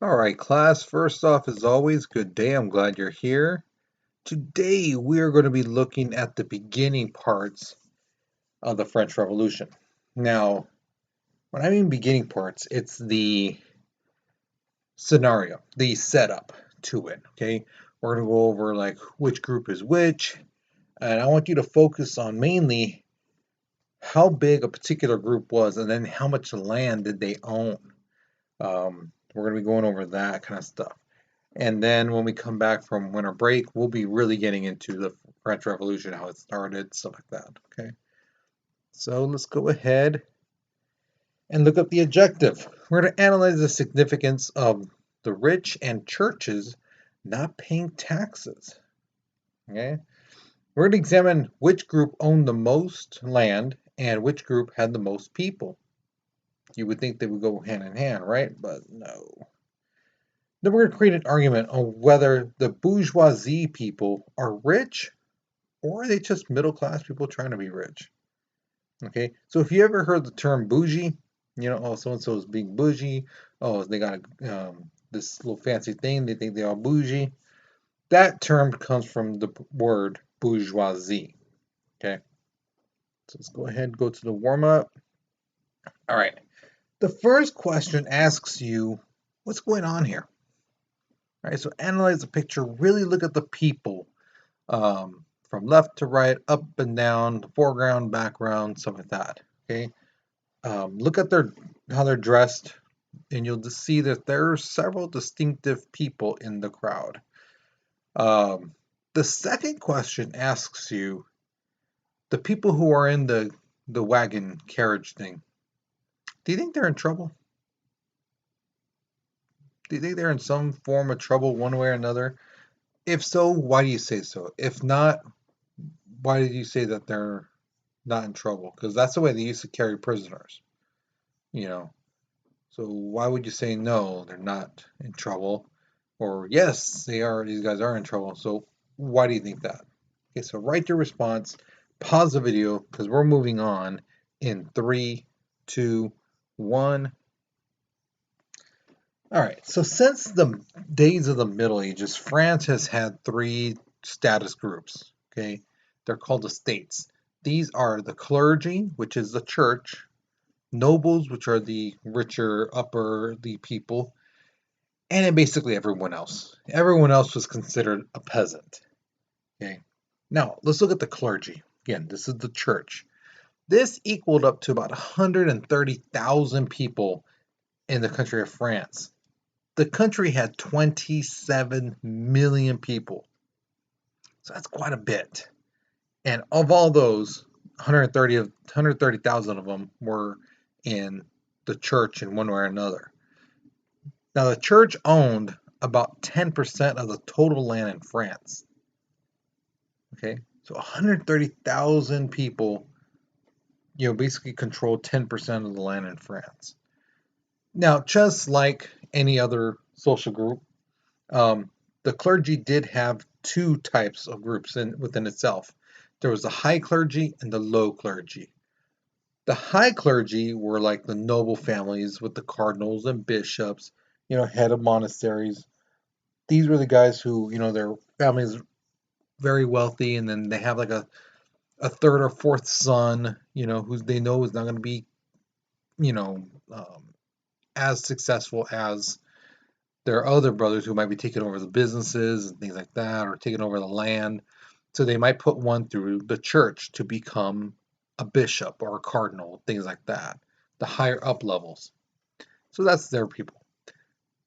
All right, class, first off, as always, good day. I'm glad you're here. Today, we are going to be looking at the beginning parts of the French Revolution. Now, when I mean beginning parts, it's the scenario, the setup to it, okay? We're going to go over like which group is which, and I want you to focus on mainly how big a particular group was and then how much land did they own. We're going to be going over that kind of stuff. And then when we come back from winter break, we'll be really getting into the French Revolution, how it started, stuff like that. Okay. So let's go ahead and look up the objective. We're going to analyze the significance of the rich and churches not paying taxes. Okay. We're going to examine which group owned the most land and which group had the most people. You would think they would go hand in hand, right? But no. Then we're going to create an argument on whether the bourgeoisie people are rich or are they just middle class people trying to be rich? Okay, so if you ever heard the term bougie, oh, so and so is being bougie. Oh, they got this little fancy thing. They think they're all bougie. That term comes from the word bourgeoisie. Okay, so let's go ahead and go to the warm up. All right, the first question asks you, what's going on here? All right, so analyze the picture. Really look at the people. From left to right, up and down, the foreground, background, stuff like that. Okay. Look at how they're dressed, and you'll just see that there are several distinctive people in the crowd. The second question asks you, the people who are in the wagon carriage thing, do you think they're in trouble? Do you think they're in some form of trouble one way or another? If so, why do you say so? If not, why did you say that they're not in trouble? Because that's the way they used to carry prisoners, you know. So why would you say no, they're not in trouble? Or yes, they are, these guys are in trouble. So why do you think that? Okay, so write your response, pause the video because we're moving on in 3, 2, 1. All right, so since the days of the Middle Ages, France has had three status groups. Okay, they're called the states. These are the clergy, which is the church, nobles, which are the richer, upper the people, and then basically everyone else. Everyone else was considered a peasant. Okay. Now let's look at the clergy. Again, this is the church. This equaled up to about 130,000 people in the country of France. The country had 27 million people. So that's quite a bit. And of all those, 130,000 of them were in the church in one way or another. Now, the church owned about 10% of the total land in France. Okay, so 130,000 people, basically controlled 10% of the land in France. Now, just like any other social group, the clergy did have two types of groups within itself. There was the high clergy and the low clergy. The high clergy were like the noble families with the cardinals and bishops, head of monasteries. These were the guys who, their families very wealthy, and then they have like a third or fourth son, who they know is not going to be, you know, um, as successful as their other brothers who might be taking over the businesses and things like that, or taking over the land. So they might put one through the church to become a bishop or a cardinal, things like that, the higher up levels. So that's their people.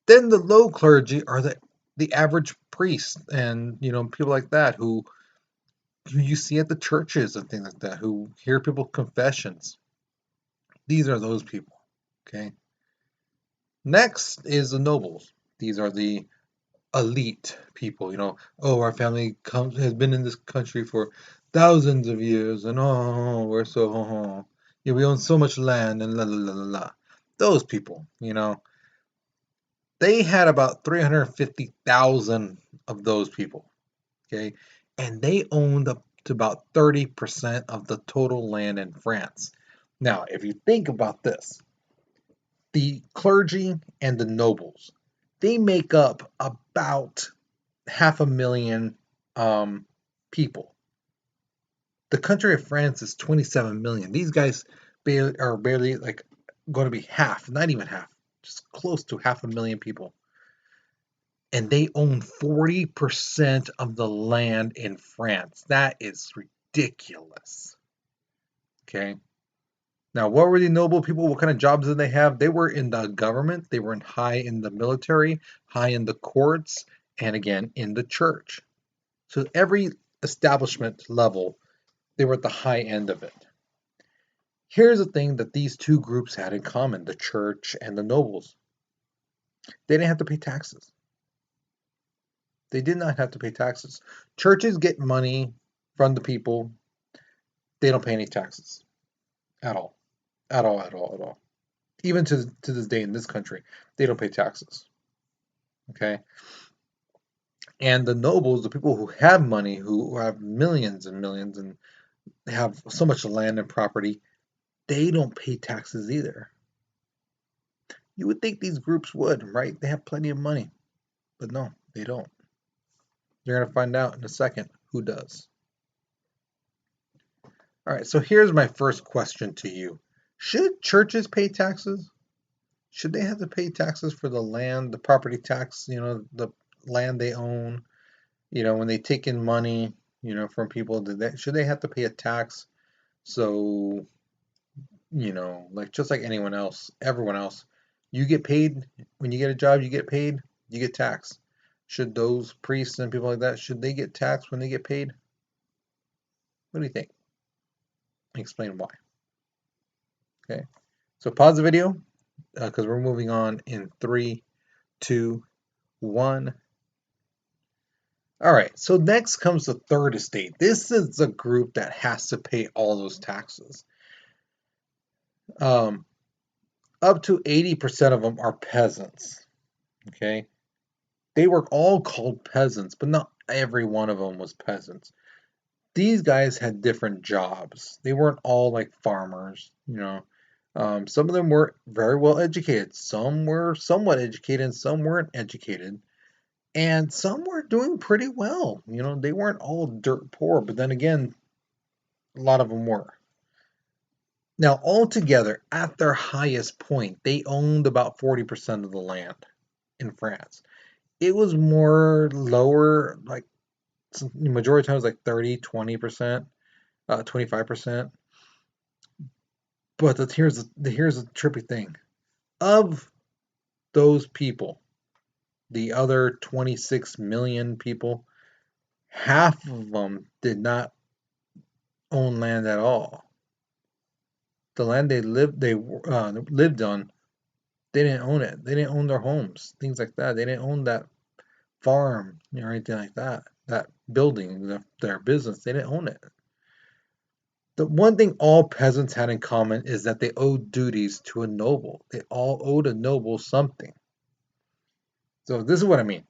Then the low clergy are the average priest and people like that who you see at the churches and things like that, who hear people confessions. These are those people. Okay. Next is the nobles. These are the elite people. Oh, our family has been in this country for thousands of years, and we're so yeah, we own so much land, and la la la la la. Those people, they had about 350,000 of those people. Okay, and they owned up to about 30% of the total land in France. Now, if you think about this, the clergy and the nobles, they make up about 500,000 people. The country of France is 27 million. These guys are barely like going to be half, not even half, just close to 500,000 people. And they own 40% of the land in France. That is ridiculous. Okay. Now, what were the noble people? What kind of jobs did they have? They were in the government, they were high in the military, high in the courts, and again in the church. So every establishment level, they were at the high end of it. Here's the thing that these two groups had in common, the church and the nobles. They didn't have to pay taxes. They did not have to pay taxes. Churches get money from the people. They don't pay any taxes at all. At all, at all, at all. Even to this day in this country, they don't pay taxes. Okay? And the nobles, the people who have money, who have millions and millions and have so much land and property, they don't pay taxes either. You would think these groups would, right? They have plenty of money. But no, they don't. You're going to find out in a second who does. All right, so here's my first question to you. Should churches pay taxes? Should they have to pay taxes for the land, the property tax, the land they own? When they take in money, from people, should they have to pay a tax? So, like just like anyone else, everyone else, you get paid when you get a job, you get paid, you get taxed. Should those priests and people like that, should they get taxed when they get paid? What do you think? Explain why. Okay, so pause the video because we're moving on in 3, 2, 1. All right, so next comes the third estate. This is a group that has to pay all those taxes. Up to 80% of them are peasants. Okay, they were all called peasants, but not every one of them was peasants. These guys had different jobs. They weren't all like farmers, some of them were very well educated. Some were somewhat educated, and some weren't educated. And some were doing pretty well. They weren't all dirt poor, but then again, a lot of them were. Now, altogether, at their highest point, they owned about 40% of the land in France. It was more lower, like the majority of times, like 30, 20%, 25%. But here's the trippy thing. Of those people, the other 26 million people, half of them did not own land at all. The land they lived on, they didn't own it. They didn't own their homes, things like that. They didn't own that farm or anything like that. That building, their business, they didn't own it. The one thing all peasants had in common is that they owed duties to a noble. They all owed a noble something. So this is what I mean.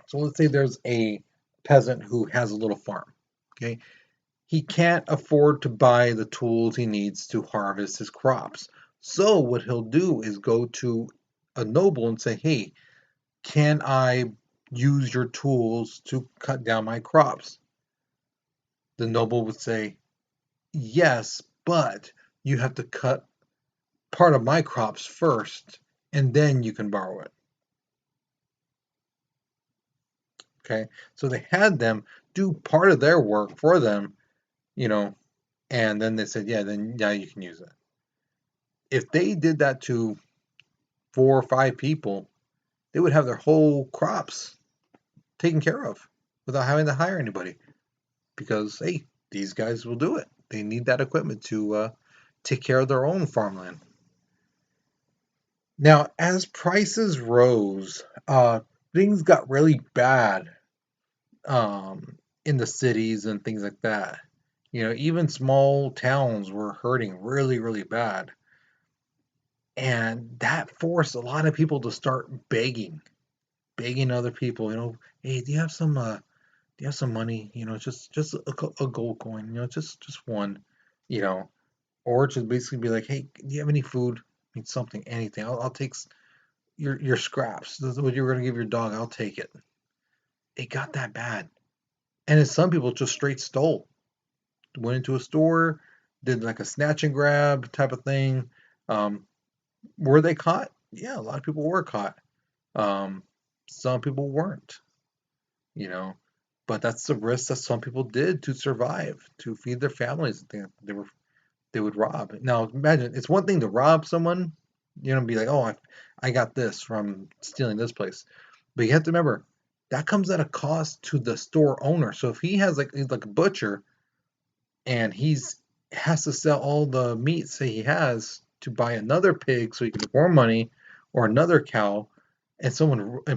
So let's say there's a peasant who has a little farm. Okay, he can't afford to buy the tools he needs to harvest his crops. So what he'll do is go to a noble and say, "Hey, can I use your tools to cut down my crops?" The noble would say, "Yes, but you have to cut part of my crops first, and then you can borrow it." Okay, so they had them do part of their work for them, and then they said, yeah, you can use it. If they did that to 4 or 5 people, they would have their whole crops taken care of without having to hire anybody because, hey, these guys will do it. They need that equipment to take care of their own farmland. Now, as prices rose, things got really bad in the cities and things like that. Even small towns were hurting really, really bad. And that forced a lot of people to start begging other people, hey, do you have some money, just a gold coin, just one, you know, or just basically be like, hey, do you have any food? I mean, something, anything. I'll take your scraps. This is what you're going to give your dog. I'll take it. It got that bad. And then some people just straight stole. Went into a store, did like a snatch and grab type of thing. Um, were they caught? Yeah, a lot of people were caught. Um, some people weren't, you know. But that's the risk that some people did to survive, to feed their families. They would rob. Now imagine it's one thing to rob someone, be like, oh, I got this from stealing this place, but you have to remember that comes at a cost to the store owner. So if he has he's like a butcher and he's has to sell all the meat, say he has to buy another pig so he can make more money, or another cow, and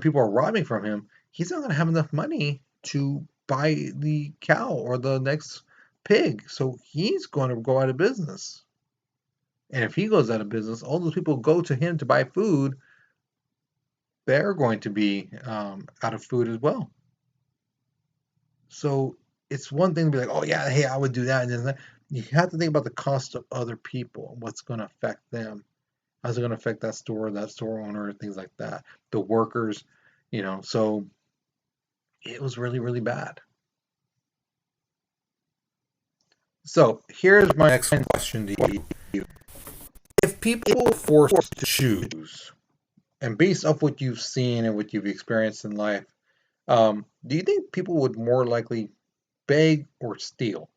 people are robbing from him, he's not going to have enough money to buy the cow or the next pig. So he's going to go out of business. And if he goes out of business, all those people go to him to buy food. They're going to be out of food as well. So it's one thing to be like, oh yeah, hey, I would do that, and then you have to think about the cost of other people, what's going to affect them, how's it going to affect that store owner, things like that, the workers, So it was really, really bad. So here's my next question to you: if people were forced to choose, and based off what you've seen and what you've experienced in life, do you think people would more likely beg or steal?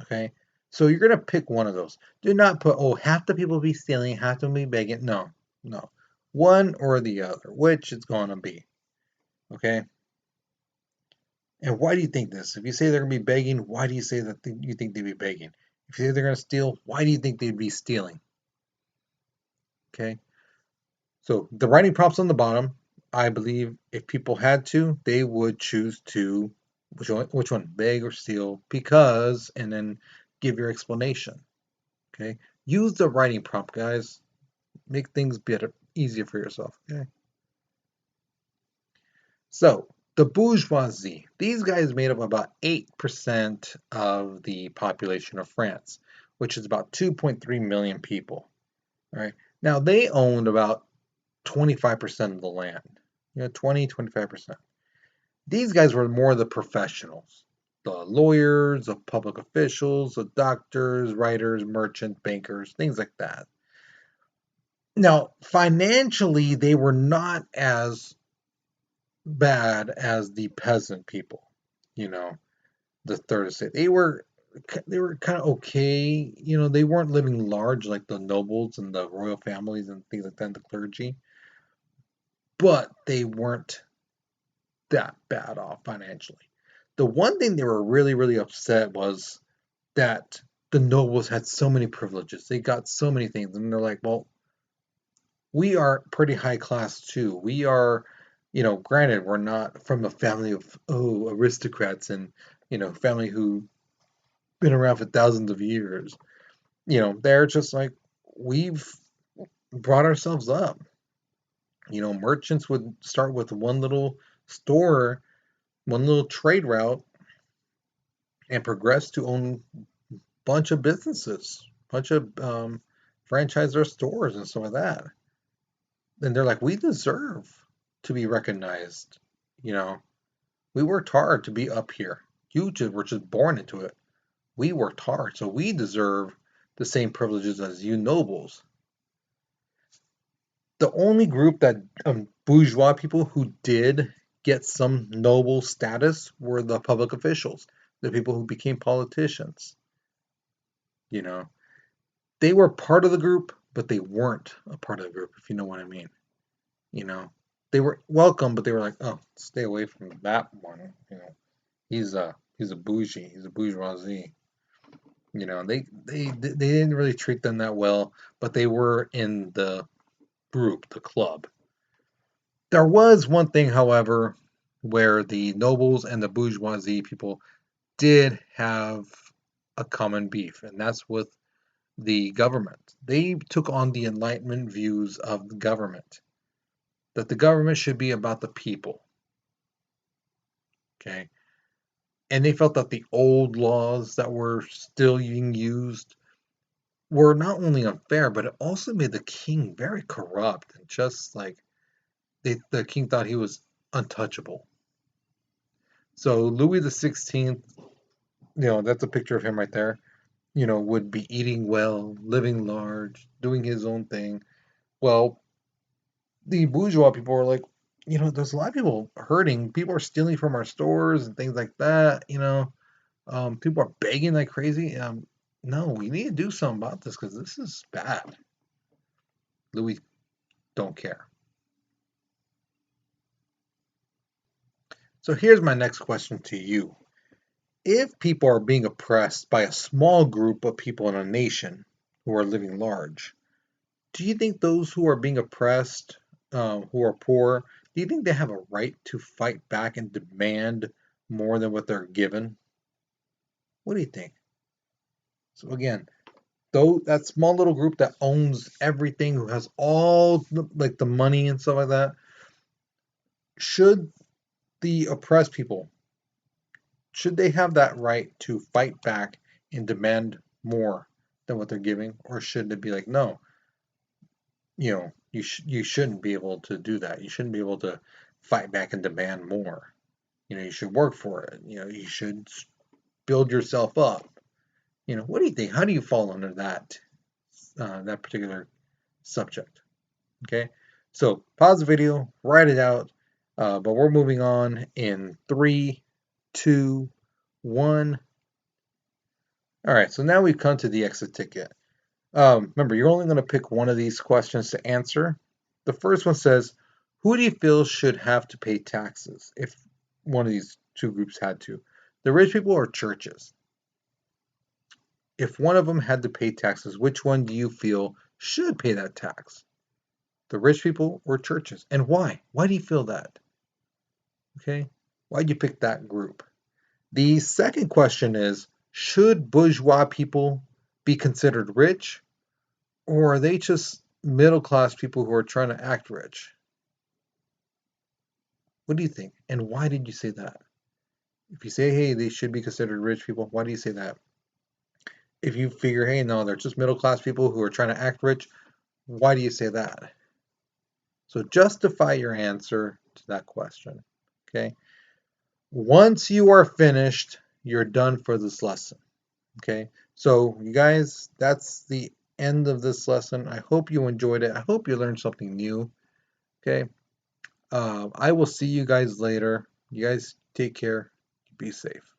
Okay. So you're gonna pick one of those. Do not put, oh, half the people be stealing, half the people be begging. No, no. One or the other, which it's gonna be. Okay. And why do you think this? If you say they're gonna be begging, why do you say that you think they'd be begging? If you say they're gonna steal, why do you think they'd be stealing? Okay. So the writing prompts on the bottom, I believe if people had to, they would choose to which one, beg or steal, because, and then give your explanation. Okay. Use the writing prompt, guys. Make things better, easier for yourself. Okay. So the bourgeoisie. These guys made up about 8% of the population of France, which is about 2.3 million people. All right. Now they owned about 25% of the land. 25%. These guys were more the professionals, the lawyers, the public officials, the doctors, writers, merchants, bankers, things like that. Now, financially, they were not as bad as the peasant people, you know, the third estate. They were kind of okay, they weren't living large like the nobles and the royal families and things like that, and the clergy, but they weren't that bad off financially. The one thing they were really, really upset was that the nobles had so many privileges. They got so many things, and they're like, well, we are pretty high class too. We are, granted, we're not from a family of aristocrats and family who been around for thousands of years. They're just like, we've brought ourselves up. Merchants would start with one little store, one little trade route, and progress to own a bunch of businesses, bunch of franchise their stores and some of that. And they're like, we deserve to be recognized. You know, we worked hard to be up here. You just were just born into it. We worked hard, so we deserve the same privileges as you nobles. The only group that bourgeois people who did get some noble status were the public officials, the people who became politicians. You know, they were part of the group, but they weren't a part of the group, if you know what I mean. You know, they were welcome, but they were like, oh, stay away from that one. He's a bougie, he's a bourgeoisie. They didn't really treat them that well, but they were in the group, the club. There was one thing, however, where the nobles and the bourgeoisie people did have a common beef, and that's with the government. They took on the Enlightenment views of the government, that the government should be about the people. Okay. And they felt that the old laws that were still being used were not only unfair, but it also made the king very corrupt and just like the king thought he was untouchable. So Louis the 16th, that's a picture of him right there, would be eating well, living large, doing his own thing. Well, the bourgeois people were like, there's a lot of people hurting. People are stealing from our stores and things like that. People are begging like crazy. No, we need to do something about this because this is bad. Louis don't care. So here's my next question to you. If people are being oppressed by a small group of people in a nation who are living large, do you think those who are being oppressed, who are poor, do you think they have a right to fight back and demand more than what they're given? What do you think? So again, though that small little group that owns everything, who has all like the money and stuff like that, should the oppressed people, should they have that right to fight back and demand more than what they're giving, or should it be like, no, you shouldn't be able to do that. You shouldn't be able to fight back and demand more. You should work for it. You should build yourself up. What do you think? How do you fall under that particular subject? Okay, so pause the video, write it out. But we're moving on in 3, 2, 1. All right, so now we've come to the exit ticket. Remember, you're only going to pick one of these questions to answer. The first one says, who do you feel should have to pay taxes if one of these two groups had to? The rich people or churches? If one of them had to pay taxes, which one do you feel should pay that tax? The rich people or churches? And why? Why do you feel that? Okay, why'd you pick that group? The second question is, should bourgeois people be considered rich, or are they just middle class people who are trying to act rich? What do you think? And why did you say that? If you say, hey, they should be considered rich people, why do you say that? If you figure, hey, no, they're just middle class people who are trying to act rich, why do you say that? So justify your answer to that question. Okay. Once you are finished, you're done for this lesson. Okay. So you guys, that's the end of this lesson. I hope you enjoyed it. I hope you learned something new. Okay. I will see you guys later. You guys take care. Be safe.